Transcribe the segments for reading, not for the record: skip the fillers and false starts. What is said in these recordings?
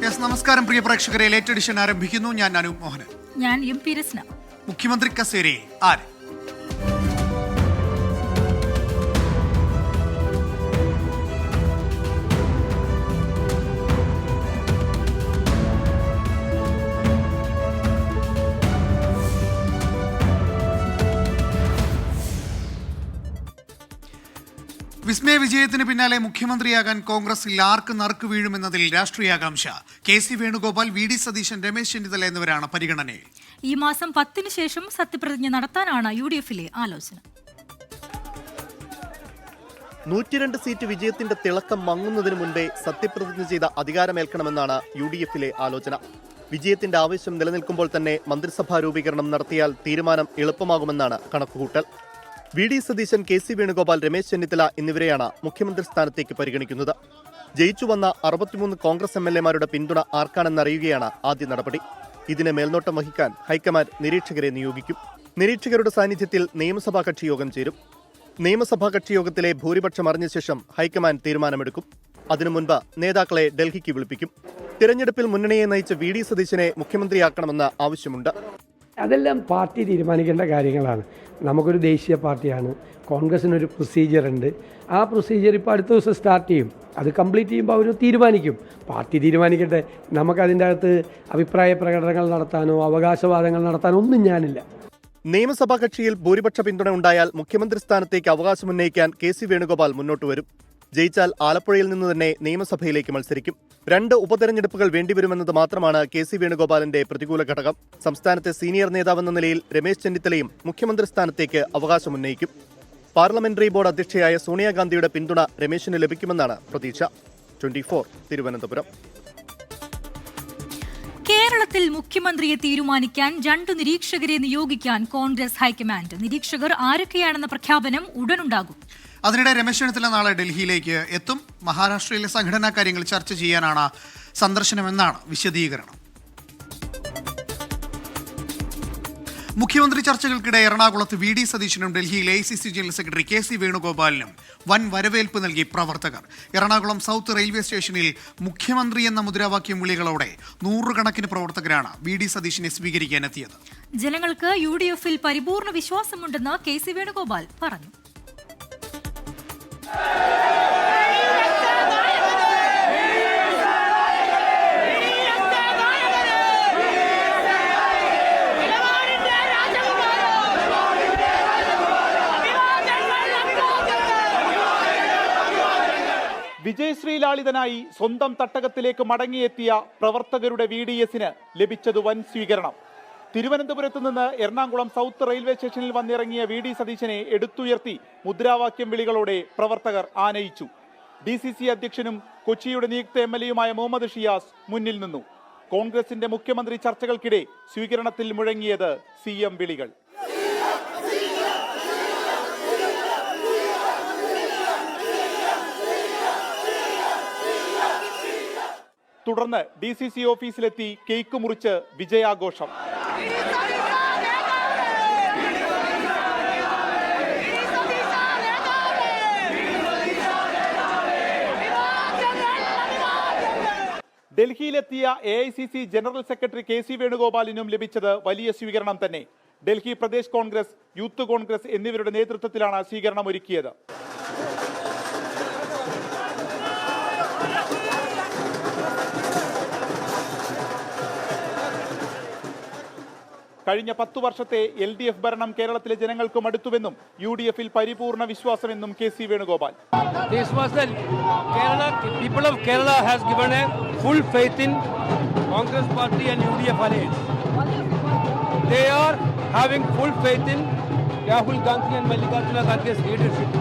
നമസ്കാരം പ്രിയ പ്രേക്ഷകരെ. Late edition ആരംഭിക്കുന്നു. ഞാൻ അനൂപ് മോഹൻ. ഞാൻ എം.പി. രസ്ന. മുഖ്യമന്ത്രി കസേരയിൽ ആര്? വിസ്മയ വിജയത്തിന് പിന്നാലെ മുഖ്യമന്ത്രിയാകാൻ കോൺഗ്രസിൽ ആർക്ക് നറുക്ക് വീഴുമെന്നതിൽ രാഷ്ട്രീയാകാംക്ഷ. കെ.സി. വേണുഗോപാൽ, വി.ഡി. സതീശൻ, രമേശ് ചെന്നിത്തല എന്നിവരാണ് പരിഗണനയിൽ. ഈ മാസം 10-ന് ശേഷം സത്യപ്രതിജ്ഞ നടത്താനാണ് യു.ഡി.എഫിലെ ആലോചന. 102 സീറ്റ് വിജയത്തിന്റെ തിളക്കം മങ്ങുന്നതിന് മുൻപേ സത്യപ്രതിജ്ഞ ചെയ്ത അധികാരമേൽക്കണമെന്നാണ് യു.ഡി.എഫിലെ ആലോചന. വിജയത്തിന്റെ ആവശ്യം നിലനിൽക്കുമ്പോൾ തന്നെ മന്ത്രിസഭാ രൂപീകരണം നടത്തിയാൽ തീരുമാനം എളുപ്പമാകുമെന്നാണ് കണക്കുകൂട്ടൽ. വി.ഡി. സതീശൻ, കെ.സി. വേണുഗോപാൽ, രമേശ് ചെന്നിത്തല എന്നിവരെയാണ് മുഖ്യമന്ത്രി സ്ഥാനത്തേക്ക് പരിഗണിക്കുന്നത്. ജയിച്ചു വന്ന 63 കോൺഗ്രസ് എം.എൽ.എമാരുടെ പിന്തുണ ആർക്കാണെന്നറിയുകയാണ് ആദ്യ നടപടി. ഇതിന് മേൽനോട്ടം വഹിക്കാൻ ഹൈക്കമാൻഡ് നിരീക്ഷകരെ നിയോഗിക്കും. നിരീക്ഷകരുടെ സാന്നിധ്യത്തിൽ നിയമസഭാ കക്ഷി യോഗം ചേരും. നിയമസഭാ കക്ഷി യോഗത്തിലെ ഭൂരിപക്ഷം അറിഞ്ഞ ശേഷം ഹൈക്കമാൻഡ് തീരുമാനമെടുക്കും. അതിനു മുൻപ് നേതാക്കളെ ഡൽഹിക്ക് വിളിപ്പിക്കും. തിരഞ്ഞെടുപ്പിൽ മുന്നണിയെ നയിച്ച വി.ഡി. സതീശനെ മുഖ്യമന്ത്രിയാക്കണമെന്ന ആവശ്യമുണ്ട്. അതെല്ലാം പാർട്ടി തീരുമാനിക്കേണ്ട കാര്യങ്ങളാണ്. നമുക്കൊരു ദേശീയ പാർട്ടിയാണ്, കോൺഗ്രസിനൊരു പ്രൊസീജിയർ ഉണ്ട്. ആ പ്രൊസീജിയർ ഇപ്പോൾ അടുത്ത ദിവസം സ്റ്റാർട്ട് ചെയ്യും. അത് കംപ്ലീറ്റ് ചെയ്യുമ്പോൾ അവർ തീരുമാനിക്കും. പാർട്ടി തീരുമാനിക്കട്ടെ. നമുക്കതിൻ്റെ അകത്ത് അഭിപ്രായ പ്രകടനങ്ങൾ നടത്താനോ അവകാശവാദങ്ങൾ നടത്താനോ ഒന്നും ഞാനില്ല. നിയമസഭാ കക്ഷിയിൽ ഭൂരിപക്ഷ പിന്തുണ ഉണ്ടായാൽ മുഖ്യമന്ത്രി സ്ഥാനത്തേക്ക് അവകാശമുന്നയിക്കാൻ കെ.സി. വേണുഗോപാൽ മുന്നോട്ട് വരും. ജയിച്ചാൽ ആലപ്പുഴയിൽ നിന്ന് തന്നെ നിയമസഭയിലേക്ക് മത്സരിക്കും. 2 ഉപതെരഞ്ഞെടുപ്പുകൾ വേണ്ടിവരുമെന്നത് മാത്രമാണ് കെ.സി. വേണുഗോപാലിന്റെ പ്രതികൂല ഘടകം. സംസ്ഥാനത്തെ സീനിയർ നേതാവെന്ന നിലയിൽ രമേശ് ചെന്നിത്തലയും മുഖ്യമന്ത്രി സ്ഥാനത്തേക്ക് അവകാശമുന്നയിക്കും. പാർലമെന്ററി ബോർഡ് അധ്യക്ഷയായ സോണിയാഗാന്ധിയുടെ പിന്തുണ രമേശിന് ലഭിക്കുമെന്നാണ് പ്രതീക്ഷ. 24 തിരുവനന്തപുരം. കേരളത്തിൽ മുഖ്യമന്ത്രിയെ തീരുമാനിക്കാൻ 2 നിരീക്ഷകരെ നിയോഗിക്കാൻ കോൺഗ്രസ് ഹൈക്കമാൻഡ്. നിരീക്ഷകർ ആരൊക്കെയാണെന്ന പ്രഖ്യാപനം ഉടനുണ്ടാകും. അതിനിടെ രമേശ് ചെന്നിത്തല നാളെ ഡൽഹിയിലേക്ക് എത്തും. മഹാരാഷ്ട്രയിലെ സംഘടനാ കാര്യങ്ങൾ ചർച്ച ചെയ്യാനാണ് സന്ദർശനമെന്നാണ് വിശദീകരണം. മുഖ്യമന്ത്രി ചർച്ചകൾക്കിടെ എറണാകുളത്ത് വി.ഡി. സതീശനും ഡൽഹിയിൽ എ.ഐ.സി.സി. General secretary K C. വേണുഗോപാലിനും വൻ വരവേൽപ്പ് നൽകി പ്രവർത്തകർ. എറണാകുളം സൗത്ത് റെയിൽവേ സ്റ്റേഷനിൽ മുഖ്യമന്ത്രി എന്ന മുദ്രാവാക്യം വിളികളോടെ 100 കണക്കിന് പ്രവർത്തകരാണ് വി.ഡി. സതീശനെ സ്വീകരിക്കാനെത്തിയത്. ജനങ്ങൾക്ക് യു.ഡി.എഫിൽ പരിപൂർണ വിശ്വാസമുണ്ടെന്ന് കെ.സി. വേണുഗോപാൽ പറഞ്ഞു. വിജയശ്രീ ലാളിതനായി സ്വന്തം തട്ടകത്തിലേക്ക് മടങ്ങിയെത്തിയ പ്രവർത്തകരുടെ വി.ഡി.എസിന് ലഭിച്ചത് വൻ സ്വീകരണം. തിരുവനന്തപുരത്ത് നിന്ന് എറണാകുളം സൗത്ത് റെയിൽവേ സ്റ്റേഷനിൽ വന്നിറങ്ങിയ വി.ഡി. സതീശനെ എടുത്തുയർത്തി മുദ്രാവാക്യം വിളികളോടെ പ്രവർത്തകർ ആനയിച്ചു. ഡി.സി.സി. അധ്യക്ഷനും കൊച്ചിയുടെ നിയുക്ത എം.എൽ.എയുമായ മുഹമ്മദ് ഷിയാസ് മുന്നിൽ നിന്നു. കോൺഗ്രസിന്റെ മുഖ്യമന്ത്രി ചർച്ചകൾക്കിടെ സ്വീകരണത്തിൽ മുഴങ്ങിയത് CM വിളികൾ. തുടർന്ന് ഡി.സി.സി. ഓഫീസിലെത്തി കേക്ക് മുറിച്ച് വിജയാഘോഷം. ഡൽഹിയിലെത്തിയ എ.ഐ.സി.സി. General secretary K C. വേണുഗോപാലിനും ലഭിച്ചത് വലിയ സ്വീകരണം തന്നെ. ഡൽഹി പ്രദേശ് കോൺഗ്രസ്, യൂത്ത് കോൺഗ്രസ് എന്നിവരുടെ നേതൃത്വത്തിലാണ് സ്വീകരണം ഒരുക്കിയത്. കഴിഞ്ഞ 10 വർഷത്തെ LDF ഭരണം കേരളത്തിലെ ജനങ്ങൾക്ക് മടുത്തുവെന്നും യു.ഡി.എഫിൽ പരിപൂർണ വിശ്വാസമെന്നും K C. Venugopal. People of Kerala has given a full faith in Congress party and UDF alliance. They are having full faith in Rahul Gandhi and Mallikarjuna Kharge's leadership.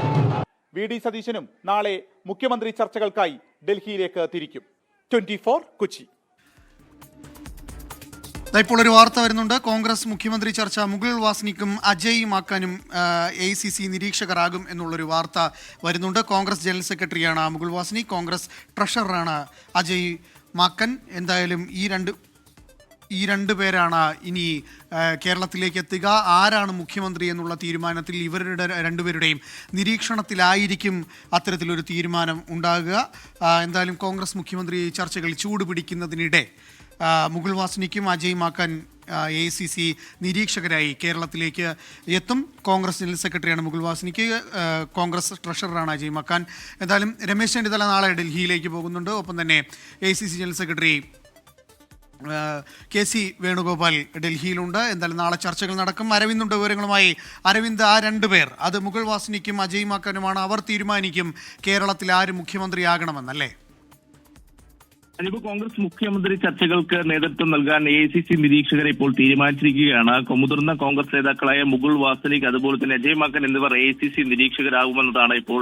VD. സതീശനും നാളെ മുഖ്യമന്ത്രി ചർച്ചകൾക്കായി ഡൽഹിയിലേക്ക് തിരിക്കും. 24 കൊച്ചി. ഇപ്പോൾ ഒരു വാർത്ത വരുന്നുണ്ട്. കോൺഗ്രസ് മുഖ്യമന്ത്രി ചർച്ച മുകുൾ വാസ്നിക്കും അജയ് മാക്കനും എ.ഐ.സി.സി. നിരീക്ഷകരാകും എന്നുള്ളൊരു വാർത്ത വരുന്നുണ്ട്. കോൺഗ്രസ് ജനറൽ സെക്രട്ടറിയാണ് മുകുൾ വാസ്നിക്, കോൺഗ്രസ് ട്രഷററാണ് അജയ് മാക്കൻ. എന്തായാലും ഈ രണ്ടു പേരാണ് ഇനി കേരളത്തിലേക്ക് എത്തുക. ആരാണ് മുഖ്യമന്ത്രി എന്നുള്ള തീരുമാനത്തിൽ ഇവരുടെ രണ്ടുപേരുടെയും നിരീക്ഷണത്തിലായിരിക്കും അത്തരത്തിലൊരു തീരുമാനം ഉണ്ടാകുക. എന്തായാലും കോൺഗ്രസ് മുഖ്യമന്ത്രി ചർച്ചകൾ ചൂടുപിടിക്കുന്നതിനിടെ മുകുൾ വാസ്നിക്കും അജയ് മാക്കൻ AICC നിരീക്ഷകരായി കേരളത്തിലേക്ക് എത്തും. കോൺഗ്രസ് ജനറൽ സെക്രട്ടറിയാണ് മുകുൾ വാസ്നിക്ക്, കോൺഗ്രസ് ട്രഷററാണ് അജയ് മാക്കൻ. എന്തായാലും രമേശ് ചെന്നിത്തല നാളെ ഡൽഹിയിലേക്ക് പോകുന്നുണ്ട്. ഒപ്പം തന്നെ AICC general secretary KC Venugopal ഡൽഹിയിലുണ്ട്. എന്തായാലും നാളെ ചർച്ചകൾ നടക്കും. അരവിന്ദുണ്ട് വിവരങ്ങളുമായി. അരവിന്ദ്, ആ രണ്ടുപേർ അത് മുകുൾ വാസ്നിക്കും അജയ് മാക്കനുമാണ്. അവർ തീരുമാനിക്കും കേരളത്തിൽ ആര് മുഖ്യമന്ത്രിയാകണമെന്നല്ലേ? അതിപ്പോ കോൺഗ്രസ് മുഖ്യമന്ത്രി ചർച്ചകൾക്ക് നേതൃത്വം നൽകാൻ AICC നിരീക്ഷകരെ ഇപ്പോൾ തീരുമാനിച്ചിരിക്കുകയാണ്. മുതിർന്ന കോൺഗ്രസ് നേതാക്കളായ മുകുൾ വാസ്നിക് അതുപോലെ തന്നെ അജയ് മാക്കൻ എന്നിവർ AICC നിരീക്ഷകരാകുമെന്നതാണ് ഇപ്പോൾ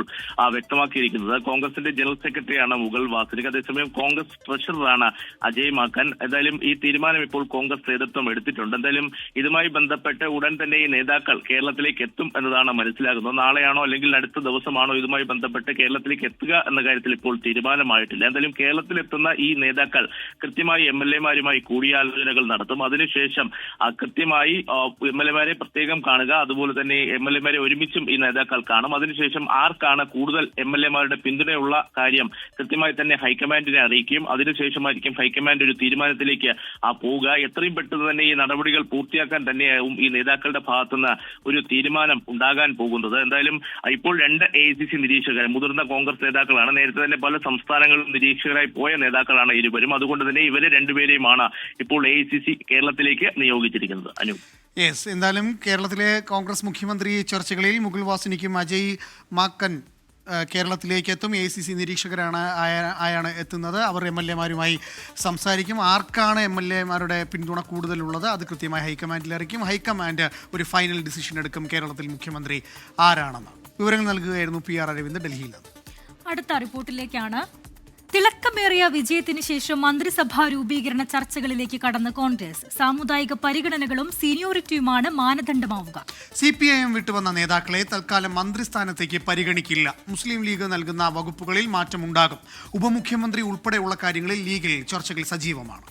വ്യക്തമാക്കിയിരിക്കുന്നത്. കോൺഗ്രസിന്റെ ജനറൽ സെക്രട്ടറിയാണ് മുകുൾ വാസ്നിക്, അതേസമയം കോൺഗ്രസ് ട്രഷററാണ് അജയ് മാക്കൻ. എന്തായാലും ഈ തീരുമാനം ഇപ്പോൾ കോൺഗ്രസ് നേതൃത്വം എടുത്തിട്ടുണ്ട്. എന്തായാലും ഇതുമായി ബന്ധപ്പെട്ട് ഉടൻ തന്നെ ഈ നേതാക്കൾ കേരളത്തിലേക്ക് എത്തും എന്നതാണ് മനസ്സിലാകുന്നത്. നാളെയാണോ അല്ലെങ്കിൽ അടുത്ത ദിവസമാണോ ഇതുമായി ബന്ധപ്പെട്ട് കേരളത്തിലേക്ക് എത്തുക എന്ന കാര്യത്തിൽ ഇപ്പോൾ തീരുമാനമായിട്ടില്ല. എന്തായാലും കേരളത്തിലെത്തുന്ന ഈ നേതാക്കൾ കൃത്യമായി MLA-മാരുമായി കൂടിയാലോചനകൾ നടത്തും. അതിനുശേഷം കൃത്യമായി MLA-മാരെ പ്രത്യേകം കാണുക, അതുപോലെ തന്നെ MLA-മാരെ ഒരുമിച്ചും ഈ നേതാക്കൾ കാണും. അതിനുശേഷം ആർക്കാണ് കൂടുതൽ MLA-മാരുടെ പിന്തുണയുള്ള കാര്യം കൃത്യമായി തന്നെ ഹൈക്കമാൻഡിനെ അറിയിക്കും. അതിനുശേഷമായിരിക്കും ഹൈക്കമാൻഡ് ഒരു തീരുമാനത്തിലേക്ക് പോവുക. എത്രയും പെട്ടെന്ന് തന്നെ ഈ നടപടികൾ പൂർത്തിയാക്കാൻ തന്നെയാവും ഈ നേതാക്കളുടെ ഭാഗത്തുനിന്ന് ഒരു തീരുമാനം ഉണ്ടാകാൻ പോകുന്നത്. എന്തായാലും ഇപ്പോൾ 2 AICC നിരീക്ഷകർ മുതിർന്ന കോൺഗ്രസ് നേതാക്കളാണ്. നേരത്തെ തന്നെ പല സംസ്ഥാനങ്ങളിലും നിരീക്ഷകരായി പോയ നേതാക്കളാണ് ഇരുവരും. അതുകൊണ്ട് തന്നെ ഇവരെ രണ്ടുപേരെയുമാണ് ഇപ്പോൾ AICC കേരളത്തിലേക്ക് നിയോഗിച്ചിരിക്കുന്നത്. അനു, യെസ്, എന്തായാലും കേരളത്തിലെ കോൺഗ്രസ് മുഖ്യമന്ത്രി ചർച്ചകളിൽ മുകുൾ വാസ്നിക്കും അജയ് മാക്കൻ കേരളത്തിലേക്ക് എത്തും. AICC നിരീക്ഷകരാണ് ആയാണ് എത്തുന്നത്. അവർ MLA-മാരുമായി സംസാരിക്കും. ആർക്കാണ് MLA-മാരുടെ പിന്തുണ കൂടുതലുള്ളത് അത് കൃത്യമായി ഹൈക്കമാൻഡിൽ അറിയിക്കും. ഹൈക്കമാൻഡ് ഒരു ഫൈനൽ ഡിസിഷൻ എടുക്കും കേരളത്തിൽ മുഖ്യമന്ത്രി ആരാണെന്ന്. വിവരങ്ങൾ നൽകുകയായിരുന്നു PR അരവിന്ദ് ഡൽഹിയിൽ നിന്ന്. അടുത്ത റിപ്പോർട്ടിലേക്കാണ്. തിളക്കമേറിയ വിജയത്തിന് ശേഷം മന്ത്രിസഭാ രൂപീകരണ ചർച്ചകളിലേക്ക് കടന്ന കോൺഗ്രസ്. സാമുദായിക പരിഗണനകളും സീനിയോറിറ്റിയുമാണ് മാനദണ്ഡമാവുക. CPIM വിട്ടുവന്ന നേതാക്കളെ തൽക്കാലം മന്ത്രിസ്ഥാനത്തേക്ക് പരിഗണിക്കില്ല. മുസ്ലിം ലീഗ് നൽകുന്ന വകുപ്പുകളിൽ മാറ്റമുണ്ടാകും. ഉപമുഖ്യമന്ത്രി ഉൾപ്പെടെയുള്ള കാര്യങ്ങളിൽ ലീഗിൽ ചർച്ചകൾ സജീവമാണ്.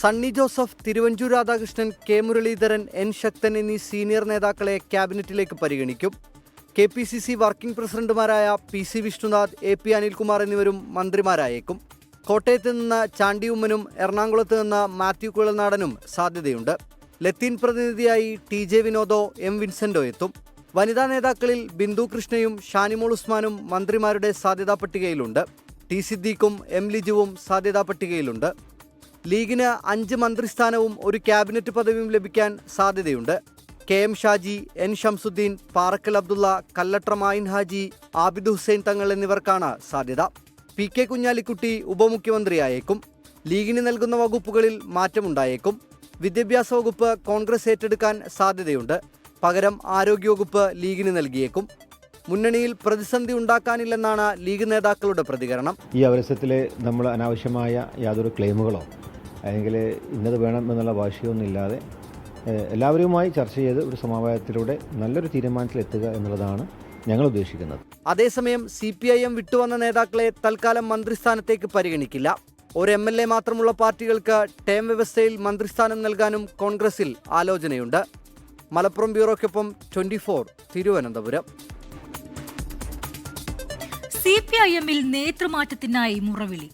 സണ്ണി ജോസഫ്, തിരുവഞ്ചൂർ രാധാകൃഷ്ണൻ, K മുരളീധരൻ, N ശക്തൻ എന്നീ സീനിയർ നേതാക്കളെ ക്യാബിനറ്റിലേക്ക് പരിഗണിക്കും. KPCC വർക്കിംഗ് പ്രസിഡന്റുമാരായ PC വിഷ്ണുനാഥ്, AP അനിൽകുമാർ എന്നിവരും മന്ത്രിമാരായേക്കും. കോട്ടയത്ത് നിന്ന് ചാണ്ടി ഉമ്മനും എറണാകുളത്ത് നിന്ന് മാത്യു കുഴൽനാടനും സാധ്യതയുണ്ട്. ലത്തീൻ പ്രതിനിധിയായി TJ വിനോദോ, M വിൻസെന്റോ എത്തും. വനിതാ നേതാക്കളിൽ ബിന്ദു കൃഷ്ണയും ഷാനിമോൾ ഉസ്മാനും മന്ത്രിമാരുടെ സാധ്യതാ പട്ടികയിലുണ്ട്. T സിദ്ദീഖും M ലിജുവും സാധ്യതാ പട്ടികയിലുണ്ട്. ലീഗിന് 5 മന്ത്രിസ്ഥാനവും ഒരു ക്യാബിനറ്റ് പദവിയും ലഭിക്കാൻ സാധ്യതയുണ്ട്. KM ഷാജി, N ഷംസുദ്ദീൻ, പാറക്കൽ അബ്ദുള്ള, കല്ലട്ര മായിൻ ഹാജി, ആബിദ് ഹുസൈൻ തങ്ങൾ എന്നിവർക്കാണ് സാധ്യത. PK കുഞ്ഞാലിക്കുട്ടി ഉപമുഖ്യമന്ത്രിയായേക്കും. ലീഗിന് നൽകുന്ന വകുപ്പുകളിൽ മാറ്റമുണ്ടായേക്കും. വിദ്യാഭ്യാസ വകുപ്പ് കോൺഗ്രസ് ഏറ്റെടുക്കാൻ സാധ്യതയുണ്ട്. പകരം ആരോഗ്യവകുപ്പ് ലീഗിന് നൽകിയേക്കും. മുന്നണിയിൽ പ്രതിസന്ധി ഉണ്ടാക്കാനില്ലെന്നാണ് ലീഗ് നേതാക്കളുടെ പ്രതികരണം. ഈ അവസരത്തിൽ നമ്മൾ അനാവശ്യമായ യാതൊരു ക്ലെയിമുകളോ അല്ലെങ്കിൽ ഇന്നത് വേണം എന്നുള്ള വാശിയൊന്നുമില്ലാതെ എല്ലാവരുമായി ചർച്ച ചെയ്ത് ഒരു സമവായത്തിലൂടെ നല്ലൊരു തീരുമാനത്തിലെത്തുക എന്നുള്ളതാണ് ഞങ്ങൾ ഉദ്ദേശിക്കുന്നത്. അതേസമയം CPIM വിട്ടുവന്ന നേതാക്കളെ തൽക്കാലം മന്ത്രിസ്ഥാനത്തേക്ക് പരിഗണിക്കില്ല. ഒരു MLA മാത്രമുള്ള പാർട്ടികൾക്ക് ടേം വ്യവസ്ഥയിൽ മന്ത്രിസ്ഥാനം നൽകാനും കോൺഗ്രസിൽ ആലോചനയുണ്ട്. മലപ്പുറം ബ്യൂറോയ്ക്കൊപ്പം 24 തിരുവനന്തപുരം. CPIM-ൽ നേതൃമാറ്റത്തിനായി മുറവിളി.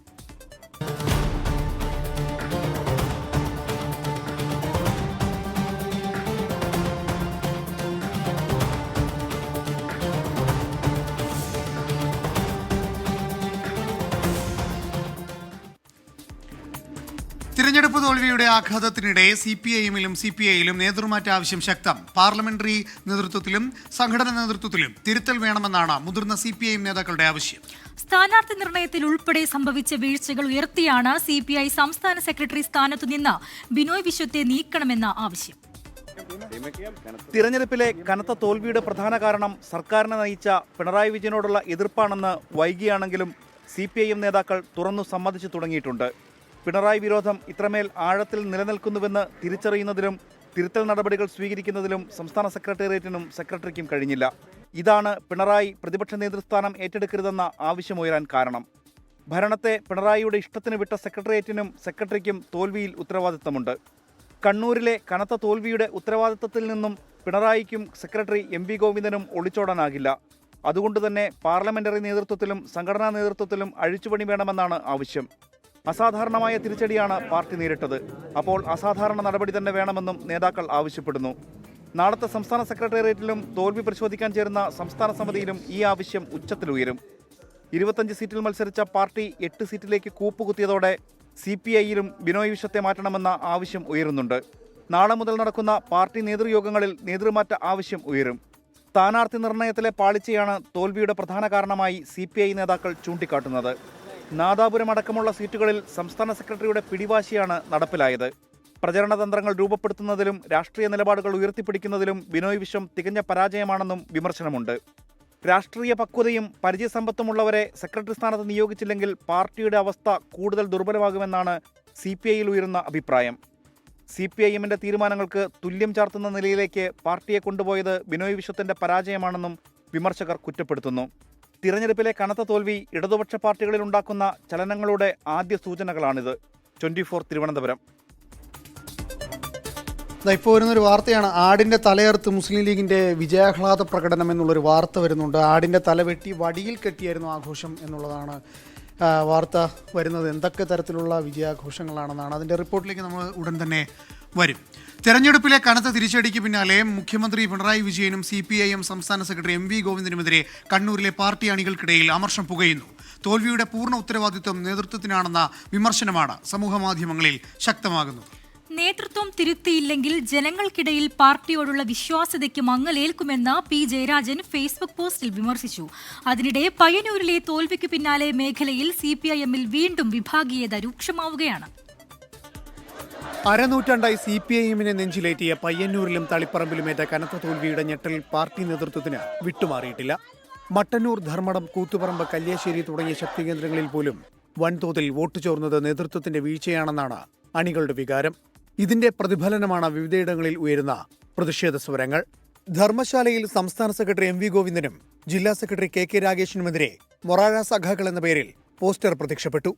തിരഞ്ഞെടുപ്പ് തോൽവിയുടെ ആഘാതത്തിനിടെ CPIM-ലും CPI-ലും നേതൃമാറ്റ ആവശ്യം ശക്തം. പാർലമെന്ററി നേതൃത്വത്തിലും സംഘടനാ നേതൃത്വത്തിലും തിരുത്തൽ വേണമെന്നാണ് മുതിർന്ന CPIM നേതാക്കളുടെ ആവശ്യം. സ്ഥാനാർത്ഥി നിർണയത്തിൽ ഉൾപ്പെടെ സംഭവിച്ച വീഴ്ചകൾ ഉയർത്തിയാണ് CPI സംസ്ഥാന സെക്രട്ടറി സ്ഥാനത്തു നിന്ന് ബിനോയ് വിശ്വത്തെ നീക്കണമെന്ന ആവശ്യം. തിരഞ്ഞെടുപ്പിലെ കനത്ത തോൽവിയുടെ പ്രധാന കാരണം സർക്കാരിനെ നയിച്ച പിണറായി വിജയനോടുള്ള എതിർപ്പാണെന്ന് വൈകിയാണെങ്കിലും CPIM നേതാക്കൾ തുറന്നു സമ്മതിച്ചു തുടങ്ങിയിട്ടുണ്ട്. പിണറായി വിരോധം ഇത്രമേൽ ആഴത്തിൽ നിലനിൽക്കുന്നുവെന്ന് തിരിച്ചറിയുന്നതിലും തിരുത്തൽ നടപടികൾ സ്വീകരിക്കുന്നതിലും സംസ്ഥാന സെക്രട്ടേറിയറ്റിനും സെക്രട്ടറിക്കും കഴിഞ്ഞില്ല. ഇതാണ് പിണറായി പ്രതിപക്ഷ നേതൃസ്ഥാനം ഏറ്റെടുക്കരുതെന്ന ആവശ്യമുയരാൻ കാരണം. ഭരണത്തെ പിണറായിയുടെ ഇഷ്ടത്തിന് വിട്ട സെക്രട്ടേറിയറ്റിനും സെക്രട്ടറിക്കും തോൽവിയിൽ ഉത്തരവാദിത്തമുണ്ട്. കണ്ണൂരിലെ കനത്ത തോൽവിയുടെ ഉത്തരവാദിത്തത്തിൽ നിന്നും പിണറായിക്കും സെക്രട്ടറി എം.വി. ഗോവിന്ദനും ഒളിച്ചോടാനാകില്ല. അതുകൊണ്ട് തന്നെ പാർലമെന്ററി നേതൃത്വത്തിലും സംഘടനാ നേതൃത്വത്തിലും അഴിച്ചുപണി വേണമെന്നാണ് ആവശ്യം. അസാധാരണമായ തിരിച്ചടിയാണ് പാർട്ടി നേരിട്ടത്. അപ്പോൾ അസാധാരണ നടപടി തന്നെ വേണമെന്നും നേതാക്കൾ ആവശ്യപ്പെടുന്നു. നാളത്തെ സംസ്ഥാന സെക്രട്ടേറിയറ്റിലും തോൽവി പരിശോധിക്കാൻ ചേരുന്ന സംസ്ഥാന സമിതിയിലും ഈ ആവശ്യം ഉച്ചത്തിലുയരും. 25 സീറ്റിൽ മത്സരിച്ച പാർട്ടി 8 സീറ്റിലേക്ക് കൂപ്പുകുത്തിയതോടെ CPI-യിലും ബിനോയ് വിശ്വത്തെ മാറ്റണമെന്ന ആവശ്യം ഉയരുന്നുണ്ട്. നാളെ മുതൽ നടക്കുന്ന പാർട്ടി നേതൃയോഗങ്ങളിൽ നേതൃമാറ്റ ആവശ്യം ഉയരും. സ്ഥാനാർത്ഥി നിർണയത്തിലെ പാളിച്ചയാണ് തോൽവിയുടെ പ്രധാന കാരണമായി CPI നേതാക്കൾ ചൂണ്ടിക്കാട്ടുന്നത്. നാദാപുരം അടക്കമുള്ള സീറ്റുകളിൽ സംസ്ഥാന സെക്രട്ടറിയുടെ പിടിവാശിയാണ് നടപ്പിലായത്. പ്രചരണ തന്ത്രങ്ങൾ രൂപപ്പെടുത്തുന്നതിലും രാഷ്ട്രീയ നിലപാടുകൾ ഉയർത്തിപ്പിടിക്കുന്നതിലും ബിനോയ് വിശ്വം തികഞ്ഞ പരാജയമാണെന്നും വിമർശനമുണ്ട്. രാഷ്ട്രീയ പക്വതയും പരിചയസമ്പത്തുമുള്ളവരെ സെക്രട്ടറി സ്ഥാനത്ത് നിയോഗിച്ചില്ലെങ്കിൽ പാർട്ടിയുടെ അവസ്ഥ കൂടുതൽ ദുർബലമാകുമെന്നാണ് CPI-യിൽ ഉയരുന്ന അഭിപ്രായം. CPI-എമ്മിന്റെ തീരുമാനങ്ങൾക്ക് തുല്യം ചാർത്തുന്ന നിലയിലേക്ക് പാർട്ടിയെ കൊണ്ടുപോയത് ബിനോയ് വിശ്വത്തിന്റെ പരാജയമാണെന്നും വിമർശകർ കുറ്റപ്പെടുത്തുന്നു. തിരഞ്ഞെടുപ്പിലെ കനത്ത തോൽവി ഇടതുപക്ഷ പാർട്ടികളിൽ ഉണ്ടാക്കുന്ന ചലനങ്ങളുടെ ആദ്യ സൂചനകളാണിത്. 24 തിരുവനന്തപുരം. ഇപ്പോൾ വരുന്നൊരു വാർത്തയാണ്, ആടിൻ്റെ തലയർത്ത് മുസ്ലിം ലീഗിൻ്റെ വിജയാഹ്ലാദ പ്രകടനം എന്നുള്ളൊരു വാർത്ത വരുന്നുണ്ട്. ആടിൻ്റെ തല വെട്ടി വടിയിൽ കെട്ടിയായിരുന്നു ആഘോഷം എന്നുള്ളതാണ് വാർത്ത വരുന്നത്. എന്തൊക്കെ തരത്തിലുള്ള വിജയാഘോഷങ്ങളാണെന്നാണ് അതിൻ്റെ റിപ്പോർട്ടിലേക്ക് നമ്മൾ ഉടൻ തന്നെ വരും. തെരഞ്ഞെടുപ്പിലെ കനത്ത തിരിച്ചടിക്ക് പിന്നാലെ മുഖ്യമന്ത്രി പിണറായി വിജയനും CPI-എം സംസ്ഥാന സെക്രട്ടറി എം.വി. ഗോവിന്ദനുമെതിരെ കണ്ണൂരിലെ പാർട്ടി അണികൾക്കിടയിൽ അമർഷം പുകയുന്നു. തോൽവിയുടെ പൂർണ്ണ ഉത്തരവാദിത്വം നേതൃത്വത്തിനാണെന്ന വിമർശനമാണ് സമൂഹമാധ്യമങ്ങളിൽ ശക്തമാകുന്നത്. നേതൃത്വം തിരുത്തിയില്ലെങ്കിൽ ജനങ്ങൾക്കിടയിൽ പാർട്ടിയോടുള്ള വിശ്വാസ്യതയ്ക്ക് മങ്ങലേൽക്കുമെന്ന് P. ജയരാജൻ ഫേസ്ബുക്ക് പോസ്റ്റിൽ വിമർശിച്ചു. അതിനിടെ പയ്യന്നൂരിലെ തോൽവിക്ക് പിന്നാലെ മേഖലയിൽ CPI-എമ്മിൽ വീണ്ടും വിഭാഗീയത രൂക്ഷമാവുകയാണ്. അരനൂറ്റാണ്ടായി CPI-എമ്മിനെ നെഞ്ചിലേറ്റിയ പയ്യന്നൂരിലും തളിപ്പറമ്പിലുമേറ്റ കനത്ത തോൽവിയുടെ ഞെട്ടൽ പാർട്ടി നേതൃത്വത്തിന് വിട്ടുമാറിയിട്ടില്ല. മട്ടന്നൂർ, ധർമ്മടം, കൂത്തുപറമ്പ്, കല്യാശ്ശേരി തുടങ്ങിയ ശക്തി കേന്ദ്രങ്ങളിൽ പോലും വൻതോതിൽ വോട്ട് ചോർന്നത് നേതൃത്വത്തിന്റെ വീഴ്ചയാണെന്നാണ് അണികളുടെ വികാരം. ഇതിന്റെ പ്രതിഫലനമാണ് വിവിധയിടങ്ങളിൽ ഉയരുന്ന പ്രതിഷേധ സ്വരങ്ങൾ. ധർമ്മശാലയിൽ സംസ്ഥാന സെക്രട്ടറി എം.വി. ഗോവിന്ദനും ജില്ലാ സെക്രട്ടറി കെ രാഗേഷിനുമെതിരെ മൊറാഴ സഖാക്കൾ എന്ന പേരിൽ പോസ്റ്റർ പ്രത്യക്ഷപ്പെട്ടു.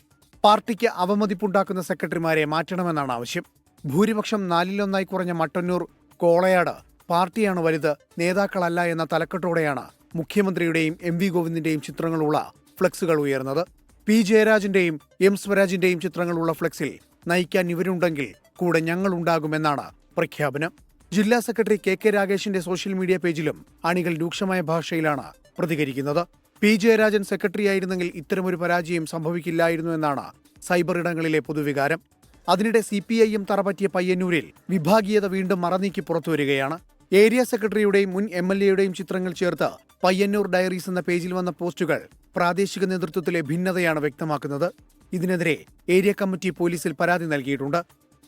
പാർട്ടിക്ക് അവമതിപ്പുണ്ടാക്കുന്ന സെക്രട്ടറിമാരെ മാറ്റണമെന്നാണ് ആവശ്യം. ഭൂരിപക്ഷം 4-1 കുറഞ്ഞ മട്ടന്നൂർ, കോളയാട് പാർട്ടിയാണ് വലുത്, നേതാക്കളല്ല എന്ന തലക്കെട്ടോടെയാണ് മുഖ്യമന്ത്രിയുടെയും എം.വി. ഗോവിന്ദന്റെയും ചിത്രങ്ങളുള്ള ഫ്ലെക്സുകൾ ഉയർന്നത്. P. ജയരാജന്റെയും M. സ്വരാജിന്റെയും ചിത്രങ്ങളുള്ള ഫ്ലെക്സിൽ നയിക്കാൻ ഇവരുണ്ടെങ്കിൽ കൂടെ ഞങ്ങളുണ്ടാകുമെന്നാണ് പ്രഖ്യാപനം. ജില്ലാ സെക്രട്ടറി കെ രാഗേഷിന്റെ സോഷ്യൽ മീഡിയ പേജിലും അണികൾ രൂക്ഷമായ ഭാഷയിലാണ് പ്രതികരിക്കുന്നത്. P. ജയരാജൻ സെക്രട്ടറിയായിരുന്നെങ്കിൽ ഇത്തരമൊരു പരാജയം സംഭവിക്കില്ലായിരുന്നു എന്നാണ് സൈബർ ഇടങ്ങളിലെ പൊതുവികാരം. അതിനിടെ CPI-എം തറപറ്റിയ പയ്യന്നൂരിൽ വിഭാഗീയത വീണ്ടും മറനീക്കി പുറത്തുവരികയാണ്. ഏരിയ സെക്രട്ടറിയുടെയും മുൻ MLA-യുടെയും ചിത്രങ്ങൾ ചേർത്ത് പയ്യന്നൂർ ഡയറീസ് എന്ന പേജിൽ വന്ന പോസ്റ്റുകൾ പ്രാദേശിക നേതൃത്വത്തിലെ ഭിന്നതയാണ് വ്യക്തമാക്കുന്നത്. ഇതിനെതിരെ ഏരിയ കമ്മിറ്റി പോലീസിൽ പരാതി നൽകിയിട്ടുണ്ട്.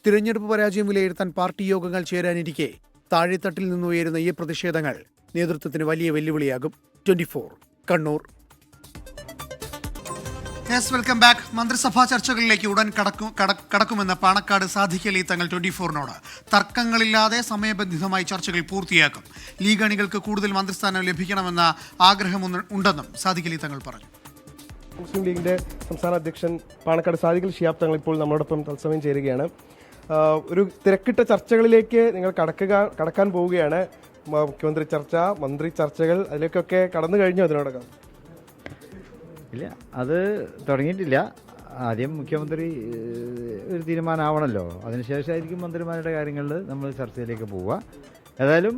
തിരഞ്ഞെടുപ്പ് പരാജയം വിലയിരുത്താൻ പാർട്ടി യോഗങ്ങൾ ചേരാനിരിക്കെ താഴെത്തട്ടിൽ നിന്നുയരുന്ന ഈ പ്രതിഷേധങ്ങൾ നേതൃത്വത്തിന് വലിയ വെല്ലുവിളിയാകും. 24 കണ്ണൂർ. Welcome back. മന്ത്രിസഭാ ചർച്ചകളിലേക്ക് ഉടൻ കടക്കുമെന്ന് പാണക്കാട് സാദിഖ് അലി തങ്ങൾ 24-നോട്. തർക്കങ്ങളില്ലാതെ സമയബന്ധിതമായി ചർച്ചകൾ പൂർത്തിയാക്കും. ലീഗ് അണികൾക്ക് കൂടുതൽ മന്ത്രിസ്ഥാനം ലഭിക്കണമെന്ന ആഗ്രഹമുണ്ടെന്നും സാദിഖ് അലി തങ്ങൾ പറഞ്ഞു. മുസ്ലിം ലീഗിൻ്റെ സംസ്ഥാന അധ്യക്ഷൻ പാണക്കാട് സാദിഖ് അലി ശിഹാബ് തങ്ങൾ ഇപ്പോൾ നമ്മളോടൊപ്പം തത്സമയം ചേരുകയാണ്. ഒരു തിരക്കിട്ട ചർച്ചകളിലേക്ക് നിങ്ങൾ കടക്കാൻ പോവുകയാണ്. മുഖ്യമന്ത്രി ചർച്ച, മന്ത്രി ചർച്ചകൾ, അതിലേക്കൊക്കെ കടന്നു കഴിഞ്ഞു. അതിനോടൊക്കെ ഇല്ല, അത് തുടങ്ങിയിട്ടില്ല. ആദ്യം മുഖ്യമന്ത്രി ഒരു തീരുമാനമാവണമല്ലോ, അതിനുശേഷമായിരിക്കും മന്ത്രിമാരുടെ കാര്യങ്ങളിൽ നമ്മൾ ചർച്ചയിലേക്ക് പോവുക. ഏതായാലും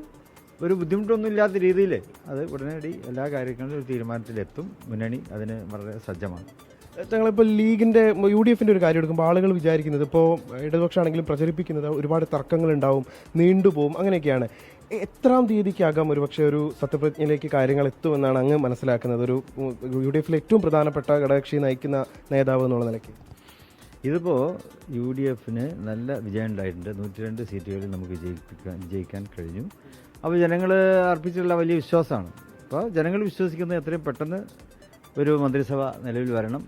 ഒരു ബുദ്ധിമുട്ടൊന്നുമില്ലാത്ത രീതിയിൽ അത് ഉടനടി എല്ലാ കാര്യങ്ങളിലും ഒരു തീരുമാനത്തിലെത്തും. മുന്നണി അതിന് വളരെ സജ്ജമാണ്. ഞങ്ങളിപ്പോൾ ലീഗിൻ്റെ UDF-ൻ്റെ ഒരു കാര്യം എടുക്കുമ്പോൾ ആളുകൾ വിചാരിക്കുന്നത്, ഇപ്പോൾ ഇടതുപക്ഷമാണെങ്കിലും പ്രചരിപ്പിക്കുന്നത് ഒരുപാട് തർക്കങ്ങളുണ്ടാവും, നീണ്ടുപോകും, അങ്ങനെയൊക്കെയാണ്. എത്രാം തീയതിക്കകം ഒരുപക്ഷെ ഒരു സത്യപ്രതിജ്ഞയിലേക്ക് കാര്യങ്ങൾ എത്തുമെന്നാണ് അങ്ങ് മനസ്സിലാക്കുന്നത്, ഒരു UDF-ലെ ഏറ്റവും പ്രധാനപ്പെട്ട ഘടകകക്ഷി നയിക്കുന്ന നേതാവ് എന്നുള്ള നിലയ്ക്ക്? ഇതിപ്പോൾ UDF-ന് നല്ല വിജയം ഉണ്ടായിട്ടുണ്ട്. 102 സീറ്റുകളിൽ നമുക്ക് വിജയിക്കാൻ കഴിഞ്ഞു. അപ്പോൾ ജനങ്ങൾ അർപ്പിച്ചിട്ടുള്ള വലിയ വിശ്വാസമാണ്. അപ്പോൾ ജനങ്ങൾ വിശ്വസിക്കുന്നത് എത്രയും പെട്ടെന്ന് ഒരു മന്ത്രിസഭ നിലവിൽ വരണം.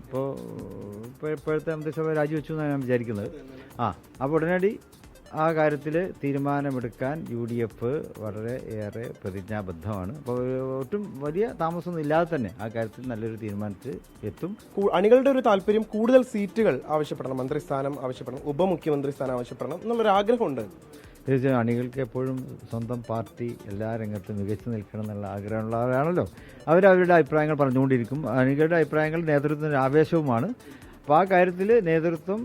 ഇപ്പോഴത്തെ മന്ത്രിസഭ രാജിവെച്ചു എന്നാണ് ഞാൻ വിചാരിക്കുന്നത്. അപ്പോൾ ഉടനടി ആ കാര്യത്തിൽ തീരുമാനമെടുക്കാൻ UDF വളരെ ഏറെ പ്രതിജ്ഞാബദ്ധമാണ്. അപ്പോൾ ഒട്ടും വലിയ താമസമൊന്നും ഇല്ലാതെ തന്നെ ആ കാര്യത്തിൽ നല്ലൊരു തീരുമാനത്തിൽ എത്തും. അണികളുടെ ഒരു താല്പര്യം കൂടുതൽ സീറ്റുകൾ ആവശ്യപ്പെടണം, മന്ത്രിസ്ഥാനം ആവശ്യപ്പെടണം, ഉപമുഖ്യമന്ത്രി സ്ഥാനം ആവശ്യപ്പെടണം എന്നുള്ളൊരു ആഗ്രഹമുണ്ട്. തീർച്ചയായും അണികൾക്ക് എപ്പോഴും സ്വന്തം പാർട്ടി എല്ലാ രംഗത്തും മികച്ചു നിൽക്കണം എന്നുള്ള ആഗ്രഹമുള്ളവരാണല്ലോ. അവരവരുടെ അഭിപ്രായങ്ങൾ പറഞ്ഞുകൊണ്ടിരിക്കും. അണികളുടെ അഭിപ്രായങ്ങൾ നേതൃത്വത്തിന് ആവേശവുമാണ്. അപ്പോൾ ആ കാര്യത്തിൽ നേതൃത്വം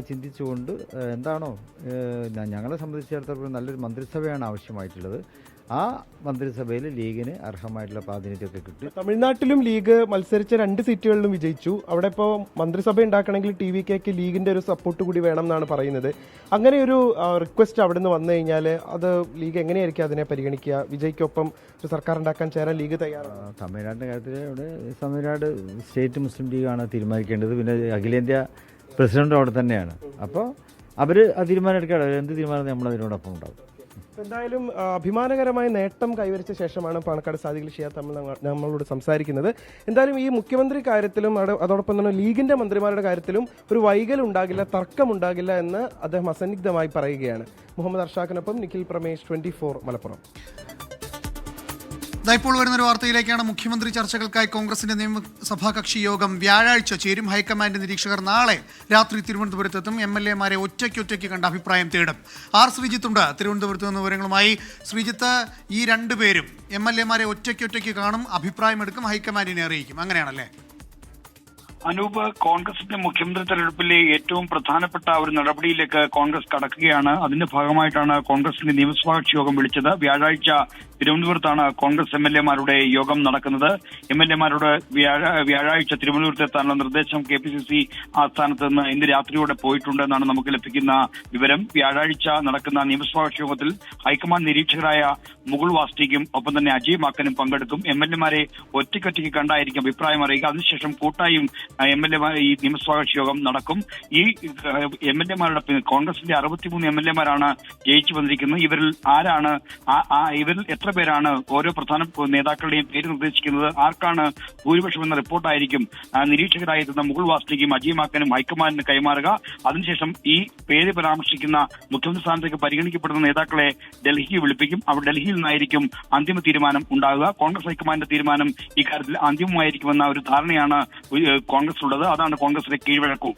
ചിന്തിച്ചുകൊണ്ട് എന്താണോ ഞങ്ങളെ സംബന്ധിച്ചിടത്തോളം നല്ലൊരു മന്ത്രിസഭയാണ് ആവശ്യമായിട്ടുള്ളത്. ആ മന്ത്രിസഭയിൽ ലീഗിന് അർഹമായിട്ടുള്ള പ്രാതിനിധ്യമൊക്കെ കിട്ടും. തമിഴ്നാട്ടിലും ലീഗ് മത്സരിച്ച 2 സീറ്റുകളിലും വിജയിച്ചു. അവിടെ ഇപ്പോൾ മന്ത്രിസഭ ഉണ്ടാക്കണമെങ്കിൽ TVKക്ക് ലീഗിന്റെ ഒരു സപ്പോർട്ട് കൂടി വേണം എന്നാണ് പറയുന്നത്. അങ്ങനെ ഒരു റിക്വസ്റ്റ് അവിടെ നിന്ന് വന്നു കഴിഞ്ഞാൽ അത് ലീഗ് എങ്ങനെയായിരിക്കും അതിനെ പരിഗണിക്കുക? വിജയ്ക്കൊപ്പം ഒരു സർക്കാർ ഉണ്ടാക്കാൻ ചേരാൻ ലീഗ് തയ്യാറാണ്? തമിഴ്നാടിൻ്റെ കാര്യത്തിൽ ഇവിടെ തമിഴ്നാട് സ്റ്റേറ്റ് മുസ്ലിം ലീഗാണ് തീരുമാനിക്കേണ്ടത്. പിന്നെ അഖിലേന്ത്യാ പ്രസിഡന്റ് അവിടെ തന്നെയാണ്. അപ്പോൾ അവർ ആ തീരുമാനം എടുക്കുകയാണ്. എന്ത് തീരുമാനം നമ്മളതിനോടൊപ്പം ഉണ്ടാവും. എന്തായാലും അഭിമാനകരമായ നേട്ടം കൈവരിച്ച ശേഷമാണ് പാണക്കാട് സാദിഖ് അലി ശിഹാബ് നമ്മളോട് സംസാരിക്കുന്നത്. എന്തായാലും ഈ മുഖ്യമന്ത്രി കാര്യത്തിലും അതോടൊപ്പം തന്നെ ലീഗിന്റെ മന്ത്രിമാരുടെ കാര്യത്തിലും ഒരു വൈകലുണ്ടാകില്ല, തർക്കമുണ്ടാകില്ല എന്ന് അദ്ദേഹം അസന്നിഗ്ധമായി പറയുകയാണ്. മുഹമ്മദ് അർഷാഖിനൊപ്പം നിഖിൽ പ്രമേഷ്, 24 മലപ്പുറം. ഇപ്പോൾ വരുന്നൊരു വാർത്തയിലേക്കാണ്. മുഖ്യമന്ത്രി ചർച്ചകൾക്കായി കോൺഗ്രസിന്റെ നിയമസഭാ കക്ഷി യോഗം വ്യാഴാഴ്ച ചേരും. ഹൈക്കമാൻഡ് നിരീക്ഷകർ നാളെ രാത്രി തിരുവനന്തപുരത്തെത്തും. MLA-മാരെ ഒറ്റയ്ക്കൊറ്റയ്ക്ക് കണ്ട അഭിപ്രായം തേടും. ശ്രീജിത്ത് ഉണ്ട് തിരുവനന്തപുരത്ത് നിന്ന് വിവരങ്ങളുമായി. ശ്രീജിത്ത്, ഈ രണ്ടുപേരും MLA-മാരെ ഒറ്റയ്ക്കൊറ്റയ്ക്ക് കാണും, അഭിപ്രായമെടുക്കും, ഹൈക്കമാൻഡിനെ അറിയിക്കും, അങ്ങനെയാണല്ലേ? അനൂപ്, കോൺഗ്രസിന്റെ മുഖ്യമന്ത്രി തെരഞ്ഞെടുപ്പിലെ ഏറ്റവും പ്രധാനപ്പെട്ട ഒരു നടപടിയിലേക്ക് കോൺഗ്രസ് കടക്കുകയാണ്. അതിന്റെ ഭാഗമായിട്ടാണ് കോൺഗ്രസിന്റെ നിയമസഭാ കക്ഷി യോഗം വിളിച്ചത്. വ്യാഴാഴ്ച തിരുവനന്തപുരത്താണ് കോൺഗ്രസ് MLA-മാരുടെ യോഗം നടക്കുന്നത്. MLA-മാരോട് വ്യാഴാഴ്ച തിരുവനന്തപുരത്ത് എത്താനുള്ള നിർദ്ദേശം KPCC ആസ്ഥാനത്ത് നിന്ന് ഇന്ന് രാത്രിയോടെ പോയിട്ടുണ്ടെന്നാണ് നമുക്ക് ലഭിക്കുന്ന വിവരം. വ്യാഴാഴ്ച നടക്കുന്ന നിയമസഭാ കക്ഷി യോഗത്തിൽ ഹൈക്കമാൻഡ് നിരീക്ഷകരായ മുകുൾ വാസ്നിക്കും ഒപ്പം തന്നെ അജയ് മാക്കനും പങ്കെടുക്കും. MLA-മാരെ ഒറ്റയ്ക്കൊറ്റയ്ക്ക് കണ്ടായിരിക്കും അഭിപ്രായം അറിയുക. അതിനുശേഷം കൂട്ടായും MLA-മാർ ഈ നിയമസഭാ കക്ഷി യോഗം നടക്കും. ഈ MLA-മാരുടെ കോൺഗ്രസിന്റെ 63 MLA-മാരാണ് ജയിച്ചു വന്നിരിക്കുന്നത്. ഇവരിൽ ആരാണ് ഇവരിൽ എത്ര പേരാണ് ഓരോ പ്രധാന നേതാക്കളുടെയും പേര് നിർദ്ദേശിക്കുന്നത്, ആർക്കാണ് ഭൂരിപക്ഷം എന്ന റിപ്പോർട്ടായിരിക്കും നിരീക്ഷകരായിരുന്ന മുകുൾ വാസ്നിക്കും അജയ് മാക്കനും ഹൈക്കമാൻഡിന് കൈമാറുക. അതിനുശേഷം ഈ പേര് പരാമർശിക്കുന്ന മുഖ്യമന്ത്രി സ്ഥാനത്തേക്ക് പരിഗണിക്കപ്പെടുന്ന നേതാക്കളെ ഡൽഹിക്ക് വിളിപ്പിക്കും. അവർ ഡൽഹിയിൽ നിന്നായിരിക്കും അന്തിമ തീരുമാനം ഉണ്ടാകുക. കോൺഗ്രസ് ഹൈക്കമാൻഡിന്റെ തീരുമാനം ഇക്കാര്യത്തിൽ അന്തിമമായിരിക്കുമെന്ന ഒരു ധാരണയാണ് കോൺഗ്രസിലുള്ളത്. അതാണ് കോൺഗ്രസിന്റെ കീഴ്വഴക്കവും.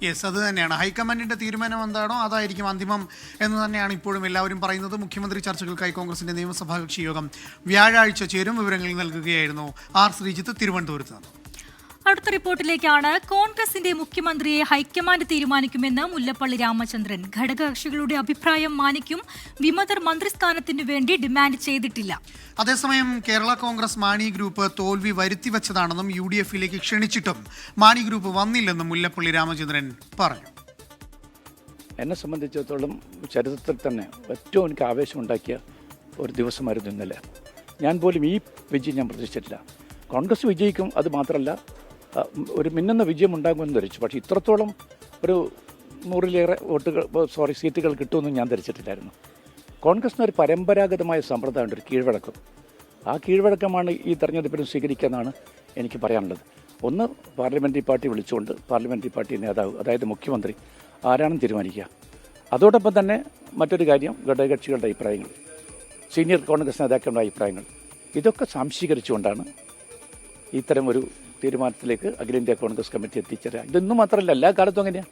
യെസ്, അത് തന്നെയാണ്. ഹൈക്കമാൻഡിന്റെ തീരുമാനം എന്താണോ അതായിരിക്കും അന്തിമം എന്ന് തന്നെയാണ് ഇപ്പോഴും എല്ലാവരും പറയുന്നത്. മുഖ്യമന്ത്രി ചർച്ചകൾക്കായി കോൺഗ്രസിന്റെ നിയമസഭാ കക്ഷി യോഗം വ്യാഴാഴ്ച ചേരും. വിവരങ്ങൾ നൽകുകയായിരുന്നു ശ്രീജിത്ത് തിരുവനന്തപുരത്ത് നിന്ന്. അടുത്ത റിപ്പോർട്ടിലേക്കാണ്. കോൺഗ്രസിന്റെ മുഖ്യമന്ത്രിയെ ഹൈക്കമാൻഡ് തീരുമാനിക്കുമെന്ന് മുല്ലപ്പള്ളി രാമചന്ദ്രൻ. ഘടകകക്ഷികളുടെ അഭിപ്രായം മാനിക്കും. വിമതർ മന്ത്രിസ്ഥാനത്തിനു വേണ്ടി ഡിമാൻഡ് ചെയ്തിട്ടില്ല. അതേസമയം കേരള കോൺഗ്രസ് മാണി ഗ്രൂപ്പ് തോൽവി വരുത്തിവെച്ചതാണെന്നും UDF-ലേക്ക് ക്ഷണിച്ചിട്ടും മാണി ഗ്രൂപ്പ് വന്നില്ലെന്നും മുല്ലപ്പള്ളി രാമചന്ദ്രൻ പറഞ്ഞു. എന്നെ സംബന്ധിച്ചിടത്തോളം ചരിത്രത്തിൽ തന്നെ ഏറ്റവും എനിക്ക് ആവേശമുണ്ടാക്കിയ ഒരു ദിവസമായിരുന്നു ഇന്നലെ. ഞാൻ പോലും ഈ വിജയം ഞാൻ പ്രതീക്ഷിച്ചിട്ടില്ല. കോൺഗ്രസ് വിജയിക്കും, അത് മാത്രമല്ല ഒരു മിന്നുന്ന വിജയം ഉണ്ടാകുമെന്ന് ധരിച്ചു. പക്ഷേ ഇത്രത്തോളം ഒരു 100-ലേറെ സീറ്റുകൾ കിട്ടുമെന്ന് ഞാൻ ധരിച്ചിട്ടില്ലായിരുന്നു. കോൺഗ്രസിന് ഒരു പരമ്പരാഗതമായ സമ്പ്രദായമുണ്ട്, ഒരു കീഴ്വഴക്കം. ആ കീഴ്വഴക്കമാണ് ഈ തെരഞ്ഞെടുപ്പിലും സ്വീകരിക്കാമെന്നാണ് എനിക്ക് പറയാനുള്ളത്. ഒന്ന്, പാർലമെൻ്ററി പാർട്ടി വിളിച്ചുകൊണ്ട് പാർലമെൻ്ററി പാർട്ടി നേതാവ്, അതായത് മുഖ്യമന്ത്രി ആരാണെന്ന് തീരുമാനിക്കുക. അതോടൊപ്പം തന്നെ മറ്റൊരു കാര്യം, ഘടകകക്ഷികളുടെ അഭിപ്രായങ്ങൾ, സീനിയർ കോൺഗ്രസ് നേതാക്കളുടെ അഭിപ്രായങ്ങൾ, ഇതൊക്കെ സംശീകരിച്ചുകൊണ്ടാണ് ഇത്തരം ഒരു തീരുമാനത്തിലേക്ക് അഖിലേന്ത്യാ കോൺഗ്രസ് കമ്മിറ്റി എത്തിച്ചേരുക. ഇതൊന്നും മാത്രമല്ല, എല്ലാ കാലത്തും അങ്ങനെയാണ്.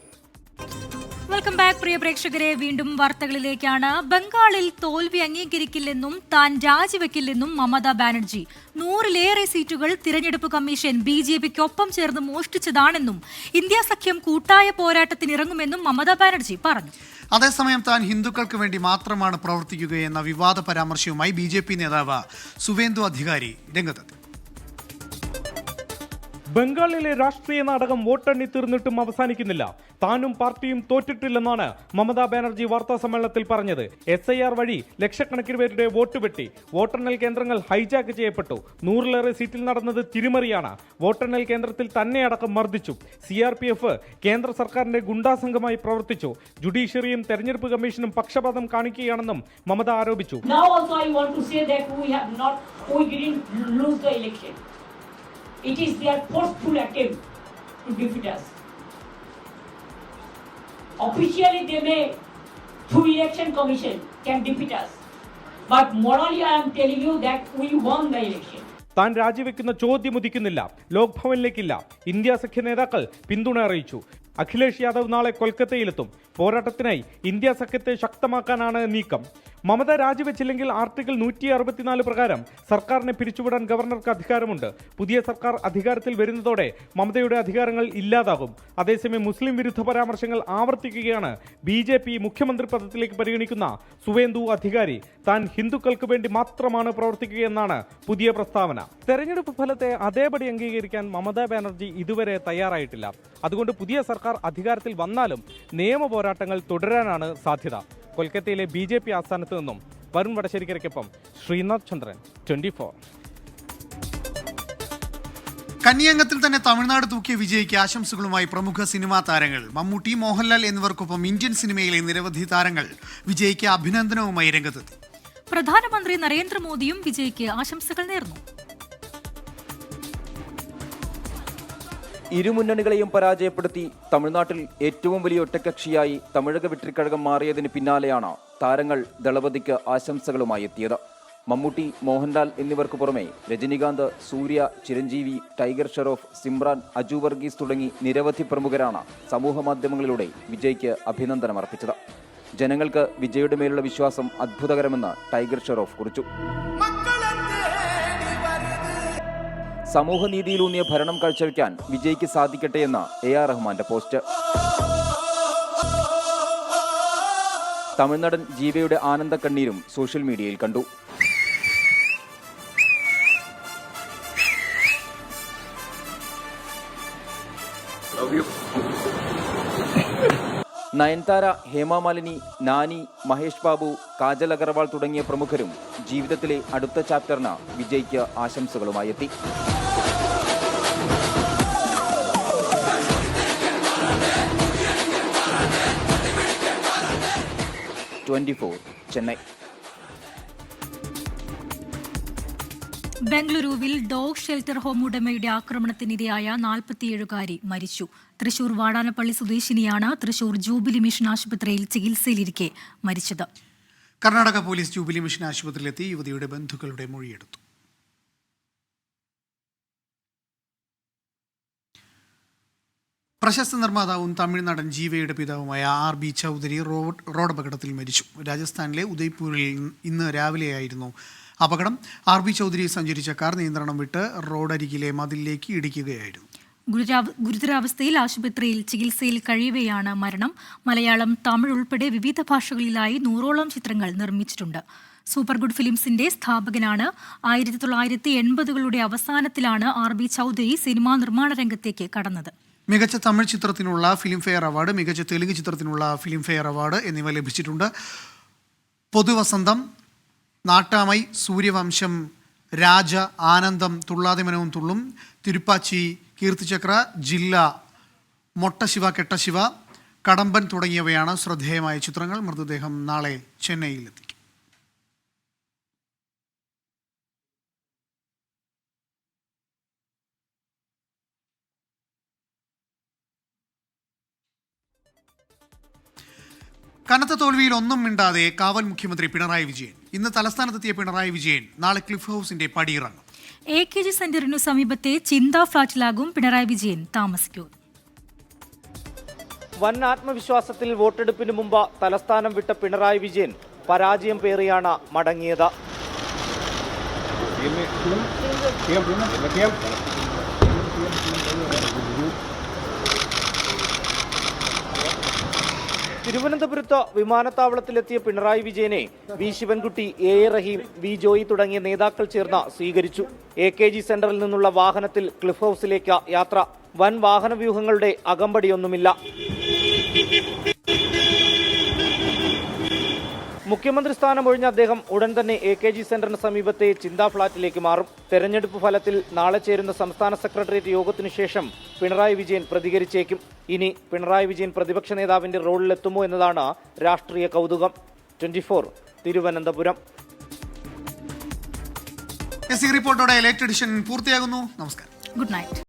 വെൽക്കം ബാക്ക് പ്രിയ പ്രേക്ഷകരെ. വീണ്ടും വാർത്തകളിലേക്കാണ്. ബംഗാളിൽ തോൽവി അംഗീകരിക്കില്ലെന്നും താൻ രാജിവെക്കില്ലെന്നും മമതാ ബാനർജി. 100-ലേറെ സീറ്റുകൾ തിരഞ്ഞെടുപ്പ് കമ്മീഷൻ BJP-ക്കൊപ്പം ചേർന്ന് മോഷ്ടിച്ചതാണെന്നും ഇന്ത്യ സഖ്യം കൂട്ടായ പോരാട്ടത്തിനിറങ്ങുമെന്നും മമതാ ബാനർജി പറഞ്ഞു. അതേസമയം താൻ ഹിന്ദുക്കൾക്ക് വേണ്ടി മാത്രമാണ് പ്രവർത്തിക്കുകയെന്ന വിവാദ പരാമർശവുമായി BJP നേതാവ് സുവേന്ദു അധികാരി രംഗത്തെത്തി. ബംഗാളിലെ രാഷ്ട്രീയ നാടകം വോട്ടെണ്ണി തീർന്നിട്ടും അവസാനിക്കുന്നില്ല. താനും പാർട്ടിയും തോറ്റിട്ടില്ലെന്നാണ് മമതാ ബാനർജി വാർത്താ സമ്മേളനത്തിൽ പറഞ്ഞത്. SIR വഴി ലക്ഷക്കണക്കിന് പേരുടെ വോട്ട് വെട്ടി. വോട്ടെണ്ണൽ കേന്ദ്രങ്ങൾ ഹൈജാക്ക് ചെയ്യപ്പെട്ടു. 100-ലേറെ സീറ്റിൽ നടന്നത് തിരിമറിയാണ്. വോട്ടെണ്ണൽ കേന്ദ്രത്തിൽ തന്നെ അടക്കം മർദ്ദിച്ചു. CRPF കേന്ദ്ര സർക്കാരിന്റെ ഗുണ്ടാസംഘമായി പ്രവർത്തിച്ചു. ജുഡീഷ്യറിയും തെരഞ്ഞെടുപ്പ് കമ്മീഷനും പക്ഷപാതം കാണിക്കുകയാണെന്നും മമത ആരോപിച്ചു. It is their forceful attempt to defeat us. Officially, they may through election commission can defeat us. But morally I am telling you that we won the election. താൻ രാജിവെക്കുന്ന ചോദ്യം ഉദിക്കുന്നില്ല. ലോക്ഭവനിലേക്കില്ല. ഇന്ത്യ സഖ്യ നേതാക്കൾ പിന്തുണ അറിയിച്ചു. അഖിലേഷ് യാദവ് നാളെ കൊൽക്കത്തയിലെത്തും. പോരാട്ടത്തിനായി ഇന്ത്യ സഖ്യത്തെ ശക്തമാക്കാനാണ് നീക്കം. മമത രാജിവെച്ചില്ലെങ്കിൽ ആർട്ടിക്കിൾ 164 പ്രകാരം സർക്കാരിനെ പിരിച്ചുവിടാൻ ഗവർണർക്ക് അധികാരമുണ്ട്. പുതിയ സർക്കാർ അധികാരത്തിൽ വരുന്നതോടെ മമതയുടെ അധികാരങ്ങൾ ഇല്ലാതാകും. അതേസമയം മുസ്ലിം വിരുദ്ധ പരാമർശങ്ങൾ ആവർത്തിക്കുകയാണ് BJP മുഖ്യമന്ത്രി പദത്തിലേക്ക് പരിഗണിക്കുന്ന സുവേന്ദു അധികാരി. താൻ ഹിന്ദുക്കൾക്ക് വേണ്ടി മാത്രമാണ് പ്രവർത്തിക്കുകയെന്നാണ് പുതിയ പ്രസ്താവന. തെരഞ്ഞെടുപ്പ് ഫലത്തെ അതേപടി അംഗീകരിക്കാൻ മമതാ ബാനർജി ഇതുവരെ തയ്യാറായിട്ടില്ല. അതുകൊണ്ട് പുതിയ സർക്കാർ അധികാരത്തിൽ വന്നാലും നിയമ പോരാട്ടങ്ങൾ തുടരാനാണ് സാധ്യത. കൊൽക്കത്തയിലെ BJP ആസ്ഥാനത്ത് നിന്നും വരുൺ വടശ്ശേരിക്കരയ്ക്കൊപ്പം ശ്രീനാഥ് ചന്ദ്രൻ, 24. കന്യാംഗത്തിൽ തന്നെ തമിഴ്നാട് തൂക്കിയ വിജയ്ക്ക് ആശംസകളുമായി പ്രമുഖ സിനിമാ താരങ്ങൾ. മമ്മൂട്ടി, മോഹൻലാൽ എന്നിവർക്കൊപ്പം ഇന്ത്യൻ സിനിമയിലെ നിരവധി താരങ്ങൾ വിജയ്ക്ക് അഭിനന്ദനവുമായി രംഗത്തെത്തി. പ്രധാനമന്ത്രി നരേന്ദ്രമോദിയും വിജയ്ക്ക് ആശംസകൾ നേർന്നു. ഇരുമുന്നണികളെയും പരാജയപ്പെടുത്തി തമിഴ്നാട്ടിൽ ഏറ്റവും വലിയ ഒറ്റക്കക്ഷിയായി തമിഴക വെട്രിക്കഴകം മാറിയതിന് പിന്നാലെയാണ് താരങ്ങൾ ദളപതിക്ക് ആശംസകളുമായി എത്തിയത്. മമ്മൂട്ടി, മോഹൻലാൽ എന്നിവർക്ക് പുറമെ രജനികാന്ത്, സൂര്യ, ചിരഞ്ജീവി, ടൈഗർ ഷെറോഫ്, സിമ്രാൻ, അജു വർഗീസ് തുടങ്ങി നിരവധി പ്രമുഖരാണ് സമൂഹമാധ്യമങ്ങളിലൂടെ വിജയ്ക്ക് അഭിനന്ദനം അർപ്പിച്ചത്. ജനങ്ങൾക്ക് വിജയുടെ മേലുള്ള വിശ്വാസം അത്ഭുതകരമെന്ന് ടൈഗർ ഷെറോഫ് കുറിച്ചു. സമൂഹനീതിയിലൂന്നിയ ഭരണം കാഴ്ചവെക്കാൻ വിജയ്ക്ക് സാധിക്കട്ടെ എന്ന AR റഹ്മാന്റെ പോസ്റ്റ്. തമിഴ്നാടൻ ജീവയുടെ ആനന്ദ കണ്ണീരും സോഷ്യൽ മീഡിയയിൽ കണ്ടു. നയൻതാര, ഹേമാമാലിനി, നാനി, മഹേഷ് ബാബു, കാജൽ അഗർവാൾ തുടങ്ങിയ പ്രമുഖരും ജീവിതത്തിലെ അടുത്ത ചാപ്റ്ററിന് വിജയ്ക്ക് ആശംസകളുമായി എത്തി. ചെന്നൈ. ബംഗളൂരുവിൽ ഡോഗ് ഷെൽട്ടർ ഹോം ഉടമയുടെ ആക്രമണത്തിനിരയായ 47-കാരി മരിച്ചു. തൃശൂർ വാടാനപ്പള്ളി സ്വദേശിനിയാണ് തൃശൂർ ജൂബിലി മിഷൻ ആശുപത്രിയിൽ ചികിത്സയിലിരിക്കെ മരിച്ചത്. കർണാടക പോലീസ് ജൂബിലി മിഷൻ ആശുപത്രിയിലെത്തി യുവതിയുടെ ബന്ധുക്കളുടെ മൊഴിയെടുത്തു. പ്രശസ്ത നിർമ്മാതാവും തമിഴ്നാടൻ ജീവയുടെ പിതാവുമായ RB ചൗധരി റോഡപകടത്തിൽ മരിച്ചു. രാജസ്ഥാനിലെ ഉദയ്പൂരിൽ ഇന്ന് രാവിലെയായിരുന്നു അപകടം. RB ചൗധരി സഞ്ചരിച്ച കാർ നിയന്ത്രണം വിട്ട് റോഡരികിലെ മതിലിലേക്ക് ഇടിക്കുകയായിരുന്നു. ഗുരുതരാവസ്ഥയിൽ ആശുപത്രിയിൽ ചികിത്സയിൽ കഴിയവെയാണ് മരണം. മലയാളം, തമിഴ് ഉൾപ്പെടെ വിവിധ ഭാഷകളിലായി 100ഓളം ചിത്രങ്ങൾ നിർമ്മിച്ചിട്ടുണ്ട്. സൂപ്പർ ഗുഡ് ഫിലിംസിന്റെ സ്ഥാപകനാണ്. 1980കളുടെ അവസാനത്തിലാണ് RB ചൗധരി സിനിമാ നിർമ്മാണ രംഗത്തേക്ക് കടന്നത്. മികച്ച തമിഴ് ചിത്രത്തിനുള്ള ഫിലിംഫെയർ അവാർഡ്, മികച്ച തെലുങ്ക് ചിത്രത്തിനുള്ള ഫിലിംഫെയർ അവാർഡ് എന്നിവ ലഭിച്ചിട്ടുണ്ട്. പൊതുവസന്തം, നാട്ടാമൈ, സൂര്യവംശം, രാജ, ആനന്ദം, തുള്ളാതെ മനവും തുള്ളും, തിരുപ്പാച്ചി, കീർത്തിചക്ര, ജില്ല, മൊട്ടശിവ, കെട്ടശിവ, കടമ്പൻ തുടങ്ങിയവയാണ് ശ്രദ്ധേയമായ ചിത്രങ്ങൾ. മൃതദേഹം നാളെ ചെന്നൈയിലെത്തി. കനത്ത തോൽവിയിൽ ഒന്നും മിണ്ടാതെ കാവൽ മുഖ്യമന്ത്രി പിണറായി വിജയൻ. ഇന്ന് തലസ്ഥാനത്തെത്തിയ പിണറായി വിജയൻ നാളെ ക്ലിഫ് ഹൗസിന്റെ പടിയിറങ്ങും. AKG സെന്ററിനു സമീപത്തെ ചിന്ത ഫ്ളാറ്റിലാകും പിണറായി വിജയൻ താമസിക്കുക. വൻ ആത്മവിശ്വാസത്തിൽ വോട്ടെടുപ്പിന് മുമ്പ് തലസ്ഥാനം വിട്ട പിണറായി വിജയൻ പരാജയം പേറിയാണ് മടങ്ങിയത്. തിരുവനന്തപുരത്ത് വിമാനത്താവളത്തിലെത്തിയ പിണറായി വിജയനെ വി ശിവൻകുട്ടി, AA റഹീം, വി ജോയി തുടങ്ങിയ നേതാക്കൾ ചേർന്ന് സ്വീകരിച്ചു. AKG സെന്ററിൽ നിന്നുള്ള വാഹനത്തിൽ ക്ലിഫ് ഹൗസിലേക്ക് യാത്ര. വൻ വാഹനവ്യൂഹങ്ങളുടെ അകമ്പടിയൊന്നുമില്ല. മുഖ്യമന്ത്രി സ്ഥാനം ഒഴിഞ്ഞ അദ്ദേഹം ഉടൻ തന്നെ AKG സെന്ററിന് സമീപത്തെ ചിന്താ ഫ്ളാറ്റിലേക്ക് മാറും. തെരഞ്ഞെടുപ്പ് ഫലത്തിൽ നാളെ ചേരുന്ന സംസ്ഥാന സെക്രട്ടേറിയറ്റ് യോഗത്തിനു ശേഷം പിണറായി വിജയൻ പ്രതികരിച്ചേക്കും. ഇനി പിണറായി വിജയൻ പ്രതിപക്ഷ നേതാവിന്റെ റോളിലെത്തുമോ എന്നതാണ് രാഷ്ട്രീയ കൗതുകം. 24 തിരുവനന്തപുരം. റിപ്പോർട്ടോടെ ലേറ്റ് എഡിഷൻ പൂർത്തിയാകുന്നു. നമസ്കാരം. Good night.